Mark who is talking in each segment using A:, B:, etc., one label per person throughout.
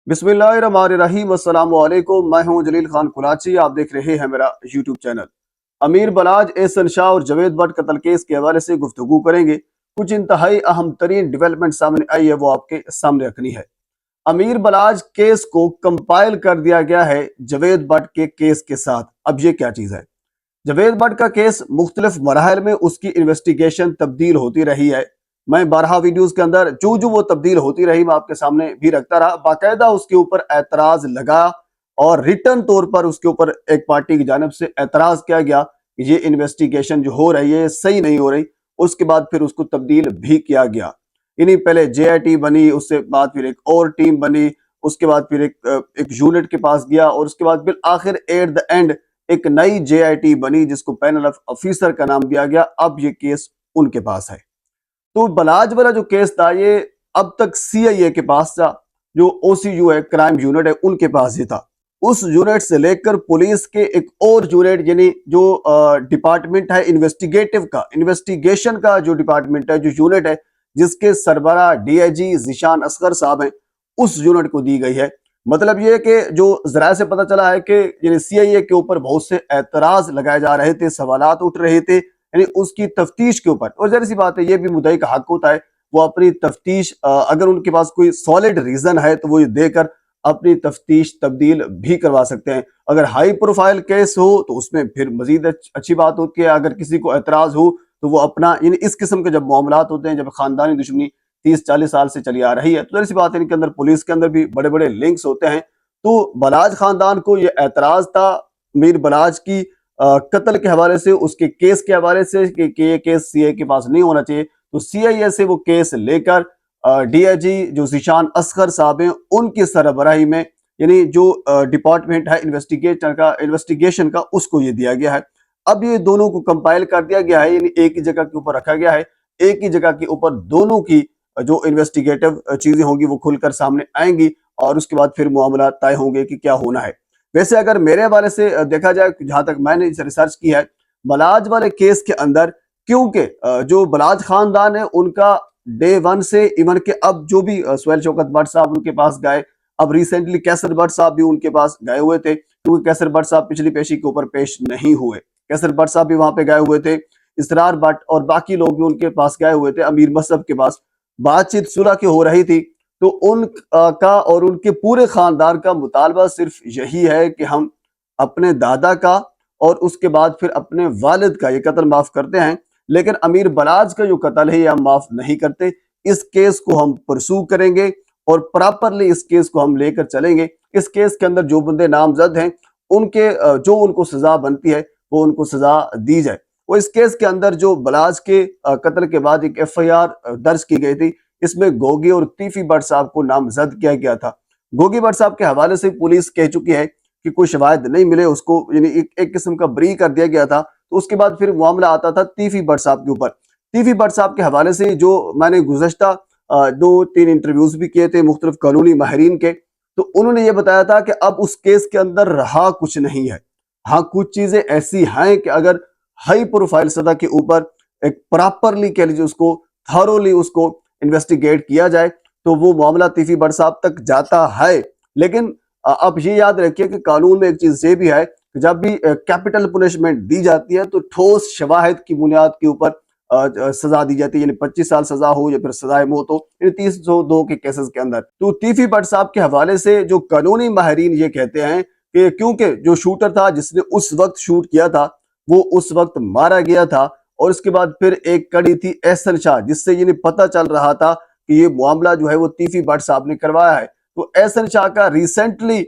A: बिस्मिल्लाहिर्रहमानिर्रहीम। अस्सलाम वालेकुम। मैं हूं जलील खान कुराची। आप देख रहे हैं मेरा यूट्यूब चैनल। अमीर बलाज, एहसन शाह और जवेद भट्ट कत्ल केस के हवाले से गुफ्तगू करेंगे। कुछ इंतहाई अहम तरीन डेवलपमेंट सामने आई है, वो आपके सामने रखनी है। अमीर बलाज केस को कंपाइल कर दिया गया है जवेद भट्ट के केस के साथ। अब ये क्या चीज़ है? जवेद भट्ट का केस मुख्तलिफ मराहल में उसकी इन्वेस्टिगेशन तब्दील होती रही है। मैं 12 वीडियोस के अंदर जो जो वो तब्दील होती रही मैं आपके सामने भी रखता रहा। बाकायदा उसके ऊपर एतराज लगा और रिटर्न तौर पर उसके ऊपर एक पार्टी की जानिब से एतराज किया गया कि ये इन्वेस्टिगेशन जो हो रही है सही नहीं हो रही। उसके बाद फिर उसको तब्दील भी किया गया। इन्हीं पहले JIT बनी, उससे बाद फिर एक और टीम बनी, उसके बाद फिर एक यूनिट के पास गया और उसके बाद फिर आखिर एट द एंड एक नई JIT बनी जिसको पैनल ऑफ ऑफिसर का नाम दिया गया। अब ये केस उनके पास है। तो बलाज वाला जो केस था ये अब तक CIA के पास था, जो OCU है, क्राइम यूनिट है, उनके पास ही था। उस यूनिट से लेकर पुलिस के एक और यूनिट यानी जो डिपार्टमेंट है इन्वेस्टिगेशन का जो डिपार्टमेंट है, जो यूनिट है, जिसके सरबराह DIG ज़ीशान असगर साहब हैं, उस यूनिट को दी गई है। मतलब ये है कि जो ज़राए से पता चला है कि यानी CIA के ऊपर बहुत से एतराज लगाए जा रहे थे, सवालात उठ रहे थे यानी उसकी तफ्तीश के ऊपर। और जाहिर सी बात है, ये भी मुद्दई का हक होता है, वो अपनी तफ्तीश अगर उनके पास कोई सॉलिड रीजन है तो वो ये देकर अपनी तफ्तीश तब्दील भी करवा सकते हैं। अगर हाई प्रोफाइल केस हो तो उसमें फिर मजीद अच्छी बात होती है। अगर किसी को एतराज हो तो वो अपना यानी इस किस्म के जब मामलात होते हैं, जब खानदानी दुश्मनी 30-40 साल से चली आ रही है, तो जाहिर सी बात है इनके अंदर पुलिस के अंदर भी बड़े बड़े लिंक्स होते हैं। तो बलाज खानदान को ये एतराज था मीर बलाज की कत्ल के हवाले से, उसके केस के हवाले से कि ये केस CIA के पास नहीं होना चाहिए। तो CIA से वो केस लेकर DIG जो ज़ीशान असगर साहब हैं उनकी सरबराही में यानी जो डिपार्टमेंट है इन्वेस्टिगेशन का, उसको ये दिया गया है। अब ये दोनों को कंपाइल कर दिया गया है, यानी एक ही जगह के ऊपर रखा गया है। एक ही जगह के ऊपर दोनों की जो इन्वेस्टिगेटिव चीजें होंगी वो खुलकर सामने आएंगी और उसके बाद फिर मामला तय होंगे कि क्या होना है। वैसे अगर मेरे हवाले से देखा जाए, जहां तक मैंने इसे रिसर्च की है, बलाज वाले केस के अंदर क्योंकि जो बलाज खानदान है उनका डे वन से इवन के अब जो भी सुहेल शौकत भट्ट साहब उनके पास गए, अब रिसेंटली कैसर भट्ट साहब भी उनके पास गए हुए थे, क्योंकि कैसर भट्ट साहब पिछली पेशी के ऊपर पेश नहीं हुए। कैसर भट्ट साहब भी वहां पे गए हुए थे, इसरार भट्ट और बाकी लोग भी उनके पास गए हुए थे, अमीर मसहब के पास। बातचीत सुलह की हो रही थी, तो उन का और उनके पूरे खानदान का मुतालबा सिर्फ यही है कि हम अपने दादा का और उसके बाद फिर अपने वालिद का ये कत्ल माफ करते हैं, लेकिन अमीर बलाज का जो कत्ल है ये हम माफ नहीं करते। इस केस को हम परसू करेंगे और प्रॉपरली इस केस को हम लेकर चलेंगे। इस केस के अंदर जो बंदे नामजद हैं उनके जो उनको सजा बनती है वो उनको सजा दी जाए। वो इस केस के अंदर जो बलाज के कत्ल के बाद एक FIR दर्ज की गई थी, इसमें गोगी और तीफी भट्ट साहब को नामजद किया गया था। गोगी भट्ट साहब के हवाले से पुलिस कह चुकी है कि कोई शवाहिद नहीं मिले, उसको यानी एक किस्म का बरी कर दिया गया था। तो उसके बाद फिर मामला आता था तीफी भट्ट साहब के ऊपर। तीफी भट्ट साहब के हवाले से जो मैंने गुज़श्ता 2-3 इंटरव्यूज भी किए थे मुख्तलिफ कानूनी माहिरीन के, तो उन्होंने ये बताया था कि अब उस केस के अंदर रहा कुछ नहीं है। हाँ, कुछ चीजें ऐसी हैं कि अगर हाई प्रोफाइल सतह के ऊपर एक प्रॉपरली कह लीजिए उसको थॉरोली उसको इन्वेस्टिगेट किया जाए तो वो मामला तीफी भट्ट साहब तक जाता है। लेकिन अब ये याद रखिए कि कानून में एक चीज ये भी है कि जब भी कैपिटल पनिशमेंट दी जाती है तो ठोस शवाहिद की बुनियाद के ऊपर सजा दी जाती है, यानी 25 साल सजा हो या फिर सजाए मौत हो, यानी 302 के केसेस के अंदर। तो तीफी भट्ट साहब के हवाले से जो कानूनी माहिरीन ये कहते हैं कि क्योंकि जो शूटर था जिसने उस वक्त शूट किया था वो उस वक्त मारा गया था, और उसके बाद फिर एक कड़ी थी एहसन शाह जिससे ये पता चल रहा था कि ये मामला जो है वो तीफी भट्ट साहब ने करवाया है। तो एहसन शाह का रिसेंटली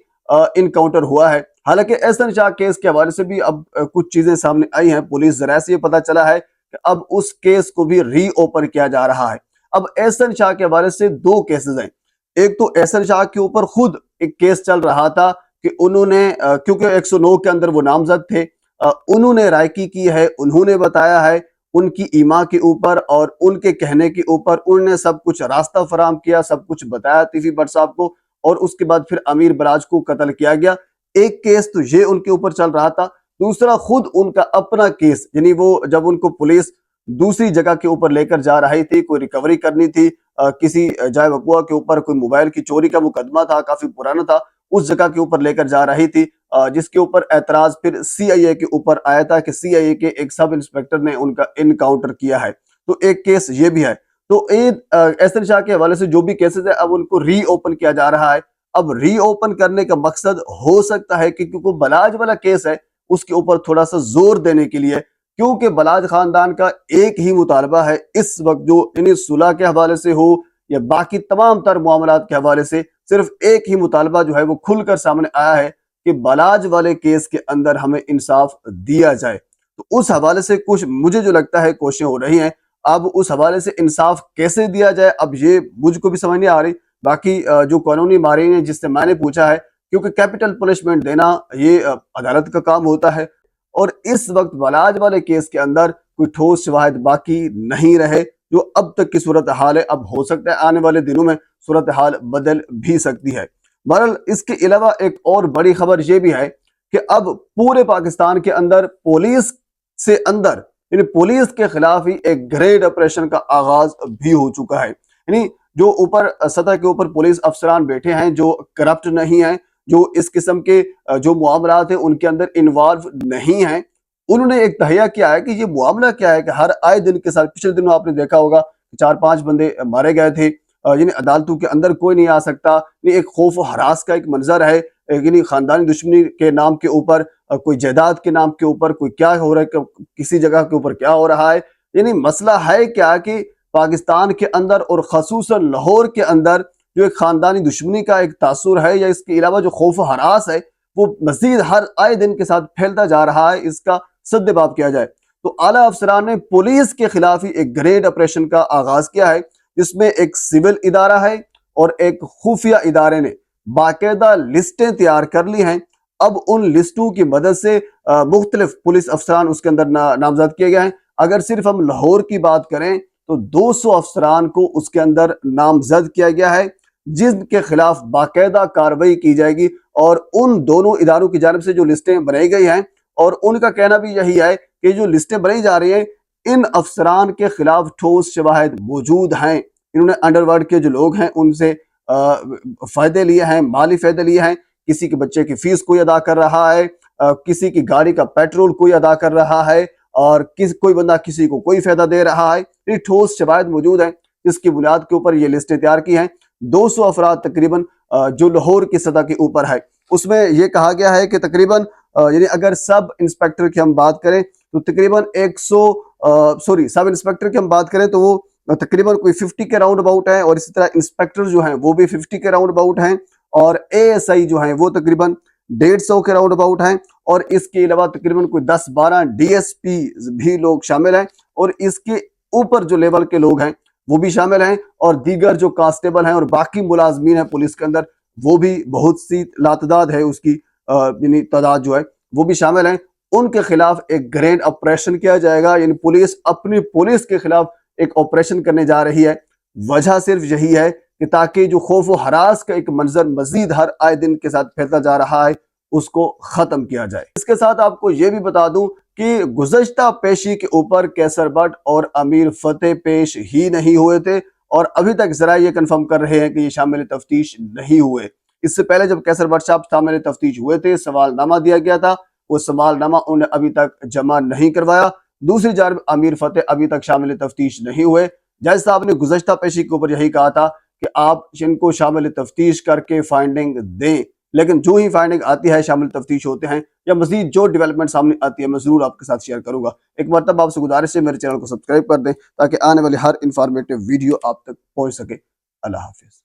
A: इनकाउंटर हुआ है। हालांकि एहसन शाह केस के हवाले से भी अब कुछ चीजें सामने आई हैं। पुलिस जरा से ये पता चला है कि अब उस केस को भी रीओपन किया जा रहा है। अब एहसन शाह के हवाले से 2 केसेस हैं। एक तो एहसन शाह के ऊपर खुद एक केस चल रहा था कि उन्होंने क्योंकि 109 के अंदर वो नामजद थे, उन्होंने रायकी की है, उन्होंने बताया है उनकी ईमा के ऊपर और उनके कहने के ऊपर उन्होंने सब कुछ रास्ता फराम किया, सब कुछ बताया तीफी भट्ट साहब को, और उसके बाद फिर अमीर बलाज को कत्ल किया गया। एक केस तो ये उनके ऊपर चल रहा था, दूसरा खुद उनका अपना केस, यानी वो जब उनको पुलिस दूसरी जगह के ऊपर लेकर जा रही थी, कोई रिकवरी करनी थी, किसी जाय वक़ुआ के ऊपर कोई मोबाइल की चोरी का मुकदमा था, काफी पुराना था, उस जगह के ऊपर लेकर जा रही थी, जिसके ऊपर एतराज फिर सीआईए के ऊपर आया था कि सीआईए के एक सब इंस्पेक्टर ने उनका इनकाउंटर किया है। तो एक केस ये भी है। तो एहसन शाह के हवाले से जो भी केसेस है अब उनको री ओपन किया जा रहा है। अब री ओपन करने का मकसद हो सकता है कि क्योंकि बलाज वाला केस है उसके ऊपर थोड़ा सा जोर देने के लिए, क्योंकि बलाज खानदान का एक ही मुतालबा है इस वक्त, जो इन्हें सुलह के हवाले से हो या बाकी तमाम तर मामलात के हवाले से, सिर्फ एक ही मुतालबा जो है वो खुलकर सामने आया है कि बलाज वाले केस के अंदर हमें इंसाफ दिया जाए। तो उस हवाले से कुछ मुझे जो लगता है कोशिशें हो रही हैं। अब उस हवाले से इंसाफ कैसे दिया जाए अब ये मुझको भी समझ नहीं आ रही। बाकी जो कानूनी माहिरीन है जिससे मैंने पूछा है, क्योंकि कैपिटल पनिशमेंट देना ये अदालत का काम होता है, और इस वक्त बलाज वाले केस के अंदर कोई ठोस शवाहिद बाकी नहीं रहे, जो अब तक की सूरत हाल है। अब हो सकता है आने वाले दिनों में सूरत हाल बदल भी सकती है। बहरहाल इसके अलावा एक और बड़ी खबर ये भी है कि अब पूरे पाकिस्तान के अंदर पुलिस से अंदर यानी पुलिस के खिलाफ ही एक ग्रेड ऑपरेशन का आगाज भी हो चुका है। यानी जो ऊपर सतह के ऊपर पुलिस अफसरान बैठे हैं जो करप्ट नहीं हैं, जो इस किस्म के जो मामलात हैं उनके अंदर इन्वॉल्व नहीं हैं, उन्होंने एक तहैया किया है कि ये मामला क्या है कि हर आए दिन के साथ, पिछले दिनों आपने देखा होगा 4-5 बंदे मारे गए थे, यानी अदालतों के अंदर कोई नहीं आ सकता, एक खौफ व हरास का एक मंजर है, यानी खानदानी दुश्मनी के नाम के ऊपर, कोई जायदाद के नाम के ऊपर कोई क्या हो रहा है, किसी जगह के ऊपर क्या हो रहा है। यानी मसला है क्या कि पाकिस्तान के अंदर और खसूसन लाहौर के अंदर जो एक खानदानी दुश्मनी का एक तासुर है, या इसके अलावा जो खौफ हरास है वो मजीद हर आए दिन के साथ फैलता जा रहा है, इसका सद्देबाब किया जाए। तो आला अफसरान ने पुलिस के खिलाफ ही एक ग्रेड ऑपरेशन का आगाज किया है, जिसमें एक सिविल इदारा है और एक खुफिया इदारे ने बाकायदा लिस्टें तैयार कर ली हैं। अब उन लिस्टों की मदद से मुख्तलिफ पुलिस अफसरान उसके अंदर नामजद किए गए हैं। अगर सिर्फ हम लाहौर की बात करें तो 200 अफसरान को उसके अंदर नामजद किया गया है, जिनके खिलाफ बाकायदा कार्रवाई की जाएगी। और उन दोनों इदारों की जानिब से जो लिस्टें बनाई गई हैं, और उनका कहना भी यही है कि जो लिस्टें बनाई जा रही हैं इन अफसरान के खिलाफ ठोस शवाहिद मौजूद हैं। इन्होंने अंडरवर्ल्ड के जो लोग हैं उनसे फायदे लिए हैं, माली फायदे लिए हैं, किसी के बच्चे की फीस कोई अदा कर रहा है, किसी की गाड़ी का पेट्रोल कोई अदा कर रहा है, और कोई बंदा किसी को कोई फायदा दे रहा है। ये ठोस शवाहिद मौजूद हैं, जिसकी बुनियाद के ऊपर ये लिस्टें तैयार की हैं। 200 अफराद तकरीबन जो लाहौर की सतह के ऊपर है, उसमें यह कहा गया है कि तकरीबन यानी अगर सब इंस्पेक्टर की हम बात करें तो तकरीबन 100 सब इंस्पेक्टर की हम बात करें तो वो तकरीबन कोई 50 के राउंड अबाउट है, और इसी तरह इंस्पेक्टर जो हैं वो भी 50 के राउंड अबाउट हैं, और एएसआई जो हैं वो तकरीबन 150 के राउंड अबाउट हैं, और इसके अलावा तकरीबन कोई 10-12 डीएसपी भी लोग शामिल हैं, और इसके ऊपर जो लेवल के लोग हैं वो भी शामिल हैं, और दीगर जो कांस्टेबल हैं और बाकी मुलाजमीन हैं पुलिस के अंदर वो भी बहुत सी लातदाद है, उसकी यानी तादाद जो है वो भी शामिल हैं। उनके खिलाफ एक ग्रैंड ऑपरेशन किया जाएगा, यानी पुलिस अपनी पुलिस के खिलाफ एक ऑपरेशन करने जा रही है। वजह सिर्फ यही है कि ताकि जो खौफ व हरास का एक मंजर मजीद हर आए दिन के साथ फैलता जा रहा है उसको खत्म किया जाए। इसके साथ आपको ये भी बता दूं कि गुज़श्ता पेशी के ऊपर कैसर बट और अमीर फतेह पेश ही नहीं हुए थे, और अभी तक जरा ये कंफर्म कर रहे हैं कि ये शामिल तफ्तीश नहीं हुए। इससे पहले जब कैसर बट साहब शामिल तफ्तीश हुए थे, सवालनामा दिया गया था, वो सवालनामा उन्हें अभी तक जमा नहीं करवाया। दूसरी जानब अमीर फतेह अभी तक शामिल तफ्तीश नहीं हुए। जज साहब ने गुज़श्ता पेशी के ऊपर यही कहा था कि आप इनको शामिल तफ्तीश करके फाइंडिंग दें, लेकिन जो ही फाइंडिंग आती है, शामिल तफ्तीश होते हैं या मजीद जो डेवलपमेंट सामने आती है, मैं जरूर आपके साथ शेयर करूंगा। एक मरतबा आपसे गुजारिश है मेरे चैनल को सब्सक्राइब कर दें ताकि आने वाली हर इंफॉर्मेटिव वीडियो आप तक पहुंच सके। अल्लाह हाफिज।